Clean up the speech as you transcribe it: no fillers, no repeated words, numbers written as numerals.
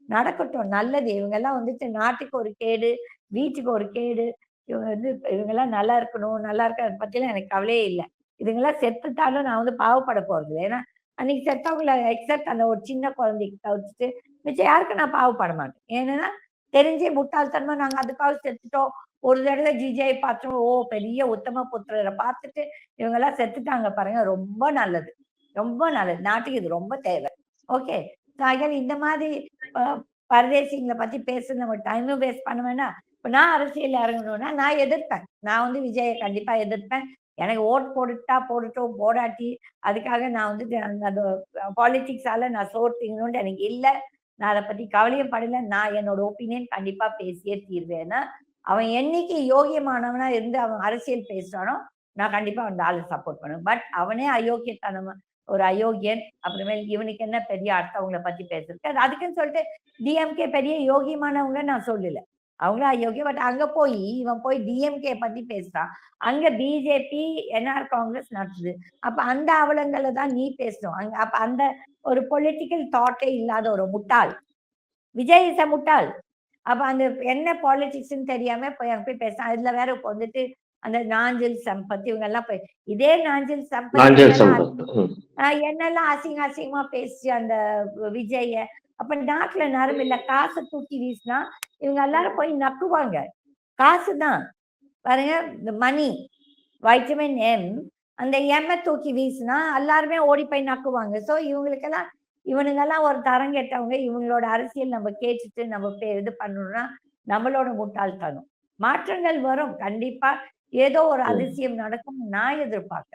நடக்கட்டும், நல்லது. இவங்கெல்லாம் வந்துட்டு நாட்டுக்கு ஒரு கேடு, வீட்டுக்கு ஒரு கேடு. இவங்க வந்து இவங்கெல்லாம் நல்லா இருக்கணும், நல்லா இருக்கிறத பத்திலாம் எனக்கு கவலையே இல்ல. இதுங்கலாம் செத்துட்டாலும் நான் வந்து பாவப்பட போறதில்ல. ஏன்னா, அன்னைக்கு செத்தவங்கள எக்ஸெப்ட் அந்த ஒரு சின்ன குழந்தைக்கு தவிர்த்துட்டு, மிச்சம் யாருக்கும் நான் பாவப்பட மாட்டேன். ஏன்னா, தெரிஞ்சே முட்டாள்தனமா நாங்க அதுக்காக செத்துட்டோம். ஒரு தடவ ஜிஜியை பார்த்தோம். ஓ! பெரிய உத்தம புத்திரர பார்த்துட்டு இவங்கலாம் செத்துட்டாங்க பாருங்க. ரொம்ப நல்லது. ரொம்ப நல்லது. நாட்டுக்கு இது ரொம்ப தேவை. ஓகே. ஸோ அகைன் இந்த மாதிரி அ பரதேசிங்கள பத்தி பேசுறது நம்ம டைமும் வேஸ்ட் பண்ண வேண்டாம். இப்ப நான் அரசியல்ல இறங்கணும்னா, நான் எதிர்ப்பேன். நான் வந்து விஜய கண்டிப்பா எதிர்ப்பேன். எனக்கு ஓட் போட்டுட்டா போடட்டும், போடாட்டி அதுக்காக நான் வந்துட்டு அந்த பாலிடிக்ஸால நான் சோறு திங்கணும்னு எனக்கு இல்ல. நான் அத பத்தி கவலையும் படல. நான் என்னோட ஒப்பீனியன் கண்டிப்பா பேசியே தீருவேன்னா, அவன் என்னைக்கு யோகியமானவனா இருந்து அவன் அரசியல் பேசுறானோ, நான் கண்டிப்பா அந்த ஆள சப்போர்ட் பண்ணுவேன். பட் அவனே அயோக்கியத்தனமா ஒரு அயோக்கியன். அப்புறமேல் இவனுக்கு என்ன பெரிய அடுத்தவங்கள பத்தி பேசுறதுக்கு. அது அதுக்குன்னு சொல்லிட்டு டிஎம்கே பெரிய யோகியமானவங்கன்னு நான் சொல்லல. அவங்களும் அயோக்கியம். பட் அங்க போயி இவன் போய் டிஎம்கே பத்தி பேசுறான். அங்க பிஜேபி, என்ஆர் காங்கிரஸ் நடத்துது. அப்ப அந்த அவலங்கள தான் நீ பேசணும். அப்ப அந்த ஒரு பொலிட்டிக்கல் தாட்டே இல்லாத ஒரு முட்டாள். விஜய் இஸ் அ முட்டாள். அப்ப அந்த என்ன பாலிடிக்ஸ்ன்னு தெரியாம போய் அங்க போய் பேசுறான். அதுல வேற இப்ப வந்துட்டு அந்த நாஞ்சில் சம்பத் இவங்கெல்லாம் போய் இதே நாஞ்சில் சம்பத் நாஞ்சில் சம்பத். என்னெல்லாம் அசிங்க அசிங்கமா பேசி அந்த விஜய. அப்ப நாட்டுல நரம்பு இல்ல. காச தூக்கி வீசினா இவங்க எல்லாரும் போய் நக்குவாங்க. காசு தான். பாருங்க இந்த மணி, வைட்டமின் எம் அந்த எம்ம தூக்கி வீசினா எல்லாருமே ஓடி போய் நக்குவாங்க. ஸோ இவங்களுக்கெல்லாம் இவனுங்கெல்லாம் ஒரு தரம் கெட்டவங்க. இவங்களோட அரசியல் நம்ம கேட்டுட்டு நம்ம இது பண்ணணும்னா நம்மளோட முட்டாள்தனம். மாற்றங்கள் வரும். கண்டிப்பா ஏதோ ஒரு அதிசயம் நடக்கும் நான் எதிர்பார்க்கிறேன்.